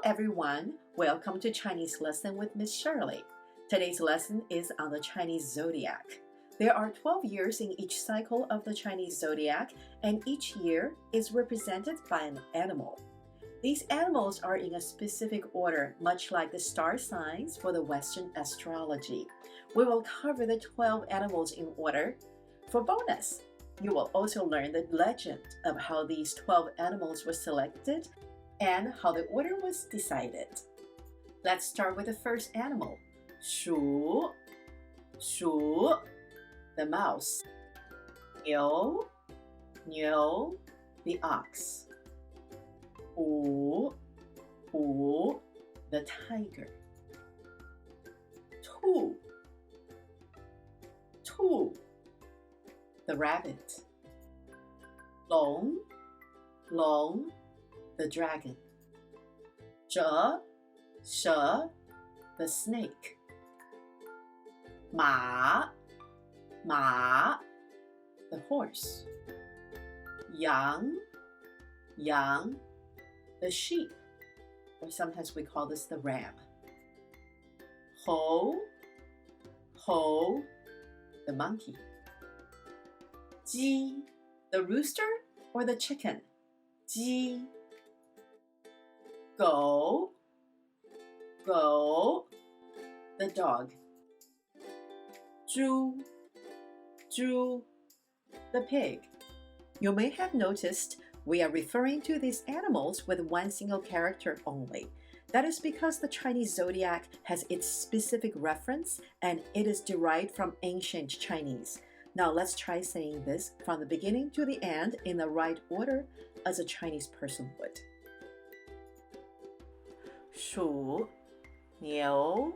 everyone, welcome to Chinese lesson with Miss Shirley. Today's lesson is on the Chinese Zodiac. There are 12 years in each cycle of the Chinese Zodiac, and each year is represented by an animal. These animals are in a specific order, much like the star signs for the Western astrology. We will cover the 12 animals in order. For bonus, you will also learn the legend of how these 12 animals were selected and how the order was decided. Let's start with the first animal, 鼠 the mouse, 牛 the ox, 虎 the tiger, 兔 the rabbit, 龙 the dragon, 蛇 the snake, 马 the horse, 羊 the sheep, or sometimes we call this the ram, 猴 the monkey, 鸡 the rooster or the chicken, 鸡 狗 the dog, 猪 the pig. You may have noticed we are referring to these animals with one single character only. That is because the Chinese zodiac has its specific reference and it is derived from ancient Chinese. Now let's try saying this from the beginning to the end in the right order as a Chinese person would. 鼠 牛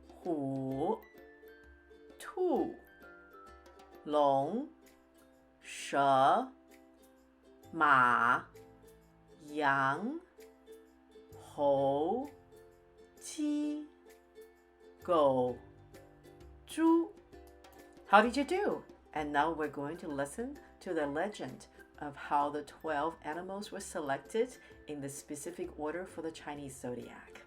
虎 兔 龙 蛇 马 羊 猴 鸡 狗 猪. How did you do? And now we're going to listen to the legend of how the 12 animals were selected in the specific order for the Chinese zodiac.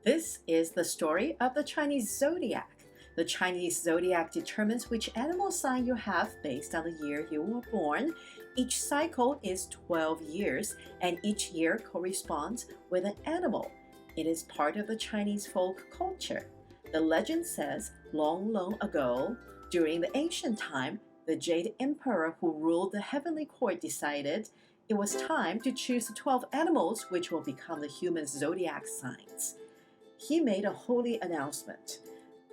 This is the story of the Chinese zodiac. The Chinese zodiac determines which animal sign you have based on the year you were born. Each cycle is 12 years, and each year corresponds with an animal. It is part of the Chinese folk culture. The legend says, long ago, during the ancient time, the Jade Emperor who ruled the heavenly court decided it was time to choose the 12 animals which will become the human zodiac signs. He made a holy announcement.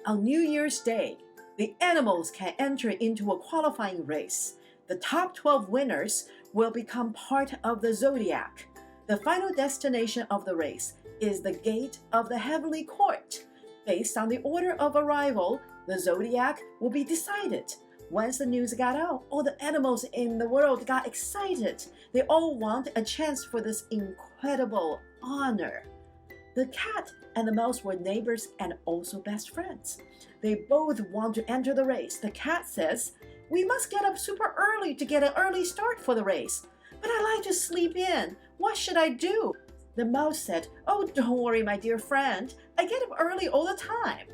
On New Year's Day, the animals can enter into a qualifying race. The top 12 winners will become part of the zodiac. The final destination of the race is the gate of the heavenly court. Based on the order of arrival, the zodiac will be decided. Once the news got out, all the animals in the world got excited. They all want a chance for this incredible honor. The cat and the mouse were neighbors and also best friends. They both want to enter the race. The cat says, "We must get up super early to get an early start for the race. But I like to sleep in. What should I do?" The mouse said, "Oh, don't worry, my dear friend. I get up early all the time.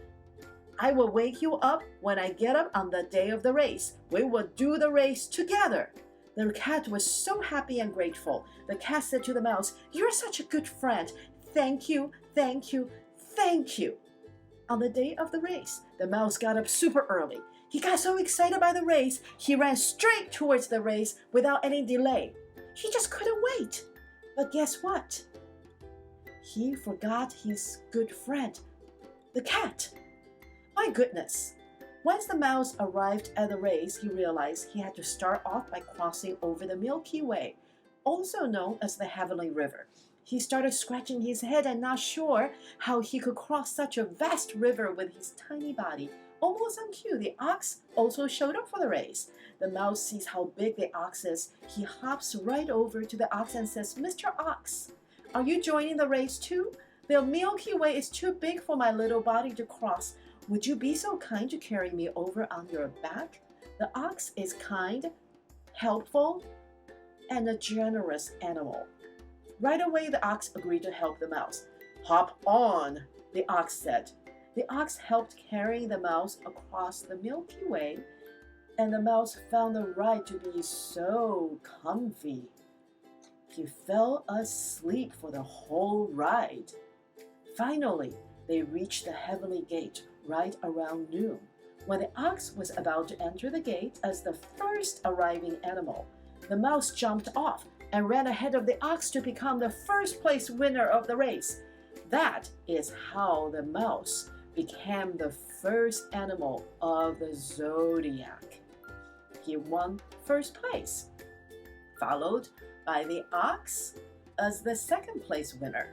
I will wake you up when I get up on the day of the race. We will do the race together." The cat was so happy and grateful. The cat said to the mouse, "You're such a good friend. Thank you. On the day of the race, the mouse got up super early. He got so excited by the race, he ran straight towards the race without any delay. He just couldn't wait. But guess what? He forgot his good friend, the cat. My goodness. Once the mouse arrived at the race, he realized he had to start off by crossing over the Milky Way, also known as the Heavenly River. He started scratching his head and not sure how he could cross such a vast river with his tiny body. Almost on cue, the ox also showed up for the race. The mouse sees how big the ox is. He hops right over to the ox and says, "Mr. Ox, are you joining the race too? The Milky Way is too big for my little body to cross. Would you be so kind to carry me over on your back?" The ox is kind, helpful, and a generous animal. Right away, the ox agreed to help the mouse. Hop on, the ox said. The ox helped carrying the mouse across the Milky Way, and the mouse found the ride to be so comfy. He fell asleep for the whole ride. Finally, they reached the heavenly gate right around noon. When the ox was about to enter the gate as the first arriving animal, the mouse jumped off and ran ahead of the ox to become the first place winner of the race. That is how the mouse became the first animal of the zodiac. He won first place, followed by the ox as the second place winner.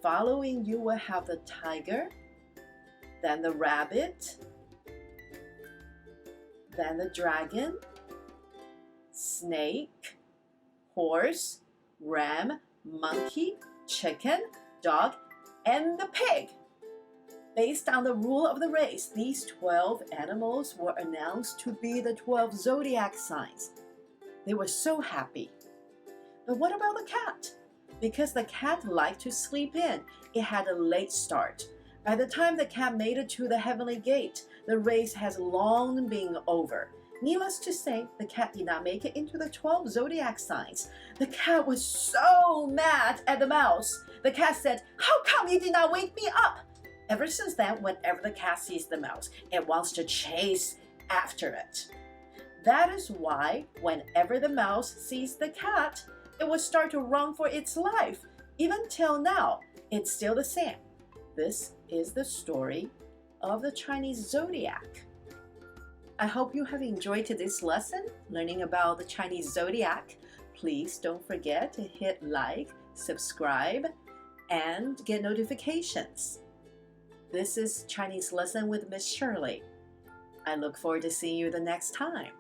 Following you will have the tiger, then the rabbit, then the dragon, snake, horse, ram, monkey, chicken, dog, and the pig. Based on the rule of the race, these 12 animals were announced to be the 12 zodiac signs. They were so happy. But what about the cat? Because the cat liked to sleep in, it had a late start. By the time the cat made it to the heavenly gate, the race has long been over. Needless to say, the cat did not make it into the 12 zodiac signs. The cat was so mad at the mouse. The cat said, "How come you did not wake me up?" Ever since then, whenever the cat sees the mouse, it wants to chase after it. That is why whenever the mouse sees the cat, it will start to run for its life. Even till now, it's still the same. This is the story of the Chinese Zodiac. I hope you have enjoyed today's lesson, learning about the Chinese Zodiac. Please don't forget to hit like, subscribe, and get notifications. This is Chinese Lesson with Miss Shirley. I look forward to seeing you the next time.